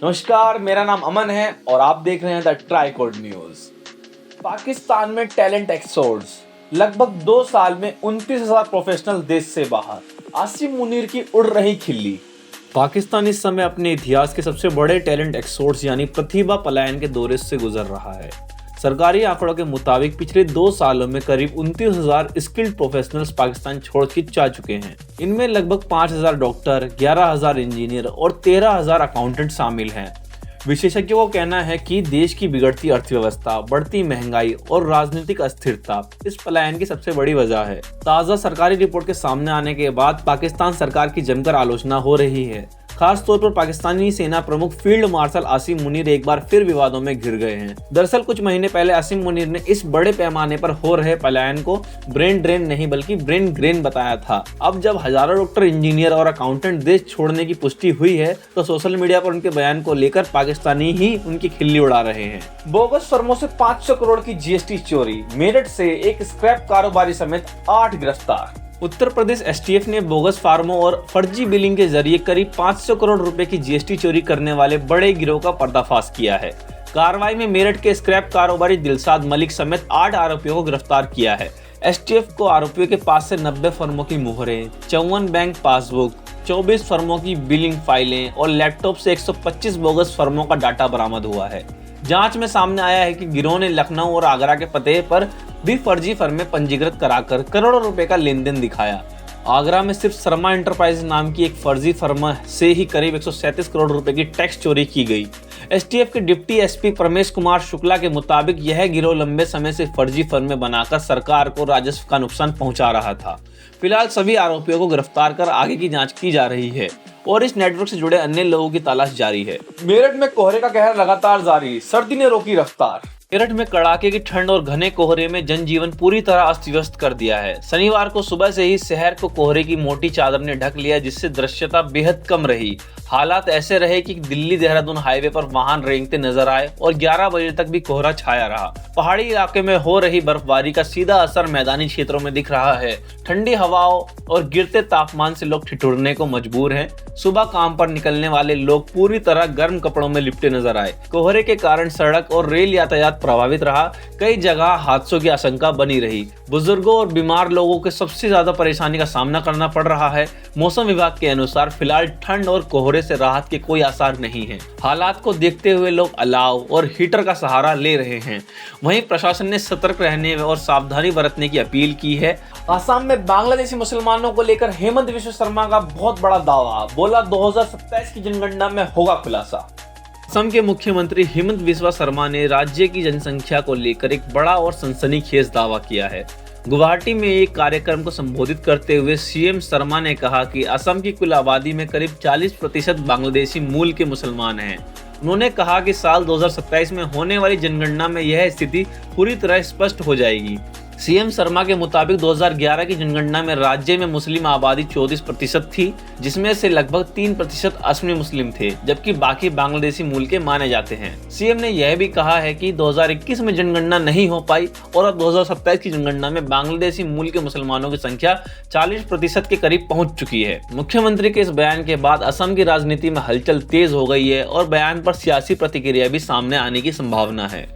नमस्कार, मेरा नाम अमन है और आप देख रहे हैं द ट्राइकोड न्यूज। पाकिस्तान में टैलेंट एक्सोड्स, लगभग 2 साल में 29,000 प्रोफेशनल देश से बाहर। आसिम मुनीर की उड़ रही खिल्ली। पाकिस्तान इस समय अपने इतिहास के सबसे बड़े टैलेंट एक्सोड्स यानी प्रतिभा पलायन के दौरे से गुजर रहा है। सरकारी आंकड़ों के मुताबिक पिछले 2 सालों में करीब 29,000 स्किल्ड प्रोफेशनल्स पाकिस्तान छोड़ के जा चुके हैं। इनमें लगभग 5,000 डॉक्टर, 11,000 इंजीनियर और 13,000 अकाउंटेंट शामिल हैं। विशेषज्ञों का कहना है कि देश की बिगड़ती अर्थव्यवस्था, बढ़ती महंगाई और राजनीतिक अस्थिरता इस पलायन की सबसे बड़ी वजह है। ताज़ा सरकारी रिपोर्ट के सामने आने के बाद पाकिस्तान सरकार की जमकर आलोचना हो रही है। खास तौर पर पाकिस्तानी सेना प्रमुख फील्ड मार्शल आसिम मुनीर एक बार फिर विवादों में घिर गए हैं। दरअसल कुछ महीने पहले आसिम मुनीर ने इस बड़े पैमाने पर हो रहे पलायन को ब्रेन ड्रेन नहीं बल्कि ब्रेन ग्रेन बताया था। अब जब हजारों डॉक्टर, इंजीनियर और अकाउंटेंट देश छोड़ने की पुष्टि हुई है तो सोशल मीडिया पर उनके बयान को लेकर पाकिस्तानी ही उनकी खिल्ली उड़ा रहे हैं। बोगस फर्मों से 500 करोड़ की जीएसटी चोरी। मेरठ से एक स्क्रैप कारोबारी समेत 8 गिरफ्तार। उत्तर प्रदेश एसटीएफ ने बोगस फार्मों और फर्जी बिलिंग के जरिए करीब 500 करोड़ रुपए की जीएसटी चोरी करने वाले बड़े गिरोह का पर्दाफाश किया है। कार्रवाई में मेरठ के स्क्रैप कारोबारी दिलशाद मलिक समेत 8 आरोपियों को गिरफ्तार किया है। एसटीएफ को आरोपियों के पास से 90 फर्मों की मुहरें, 54 बैंक पासबुक, 24 फर्मों की बिलिंग फाइलें और लैपटॉप से 125 बोगस फर्मों का डाटा बरामद हुआ है। जांच में सामने आया है कि गिरोह ने लखनऊ और आगरा के पते पर भी फर्जी फर्में पंजीकृत कराकर करोड़ों रुपए का लेन देन दिखाया। आगरा में सिर्फ शर्मा एंटरप्राइज नाम की एक फर्जी फर्म से ही करीब 137 करोड़ रुपए की टैक्स चोरी की गई। एसटीएफ के डिप्टी एसपी परमेश कुमार शुक्ला के मुताबिक यह गिरोह लंबे समय से फर्जी फर्में बनाकर सरकार को राजस्व का नुकसान पहुंचा रहा था। फिलहाल सभी आरोपियों को गिरफ्तार कर आगे की जांच की जा रही है और इस नेटवर्क से जुड़े अन्य लोगों की तलाश जारी है। मेरठ में कोहरे का कहर लगातार जारी, सर्दी ने रोकी रफ्तार। मेरठ में कड़ाके की ठंड और घने कोहरे में जनजीवन पूरी तरह अस्त व्यस्त कर दिया है। शनिवार को सुबह से ही शहर को कोहरे की मोटी चादर ने ढक लिया, जिससे दृश्यता बेहद कम रही। हालात ऐसे रहे कि दिल्ली देहरादून हाईवे पर वाहन रेंगते नजर आए और 11 बजे तक भी कोहरा छाया रहा। पहाड़ी इलाके में हो रही बर्फबारी का सीधा असर मैदानी क्षेत्रों में दिख रहा है। ठंडी हवाओं और गिरते तापमान से लोग ठिठुरने को मजबूर हैं। सुबह काम पर निकलने वाले लोग पूरी तरह गर्म कपड़ों में लिपटे नजर आए। कोहरे के कारण सड़क और रेल यातायात प्रभावित रहा। कई जगह हादसों की आशंका बनी रही। बुजुर्गों और बीमार लोगों को सबसे ज्यादा परेशानी का सामना करना पड़ रहा है। मौसम विभाग के अनुसार फिलहाल ठंड और कोहरे से राहत के कोई आसार नहीं है। हालात को देखते हुए लोग अलाव और हीटर का सहारा ले रहे हैं। वहीं प्रशासन ने सतर्क रहने और सावधानी बरतने की अपील की है। आसाम में बांग्लादेशी मुसलमानों को लेकर हेमंत विश्व शर्मा का बहुत बड़ा दावा, बोला 2027 की जनगणना में होगा खुलासा। असम के मुख्यमंत्री हेमंत विश्व शर्मा ने राज्य की जनसंख्या को लेकर एक बड़ा और सनसनीखेज दावा किया है। गुवाहाटी में एक कार्यक्रम को संबोधित करते हुए सीएम शर्मा ने कहा कि असम की कुल आबादी में करीब 40% बांग्लादेशी मूल के मुसलमान हैं। उन्होंने कहा कि साल 2027 में होने वाली जनगणना में यह स्थिति पूरी तरह स्पष्ट हो जाएगी। सीएम शर्मा के मुताबिक 2011 की जनगणना में राज्य में मुस्लिम आबादी 34% थी, जिसमें से लगभग 3% असमी मुस्लिम थे, जबकि बाकी बांग्लादेशी मूल के माने जाते हैं। सीएम ने यह भी कहा है कि 2021 में जनगणना नहीं हो पाई और अब 2027 की जनगणना में बांग्लादेशी मूल के मुसलमानों की संख्या 40% के करीब पहुंच चुकी है। मुख्यमंत्री के इस बयान के बाद असम की राजनीति में हलचल तेज हो गई है और बयान पर सियासी प्रतिक्रिया भी सामने आने की संभावना है।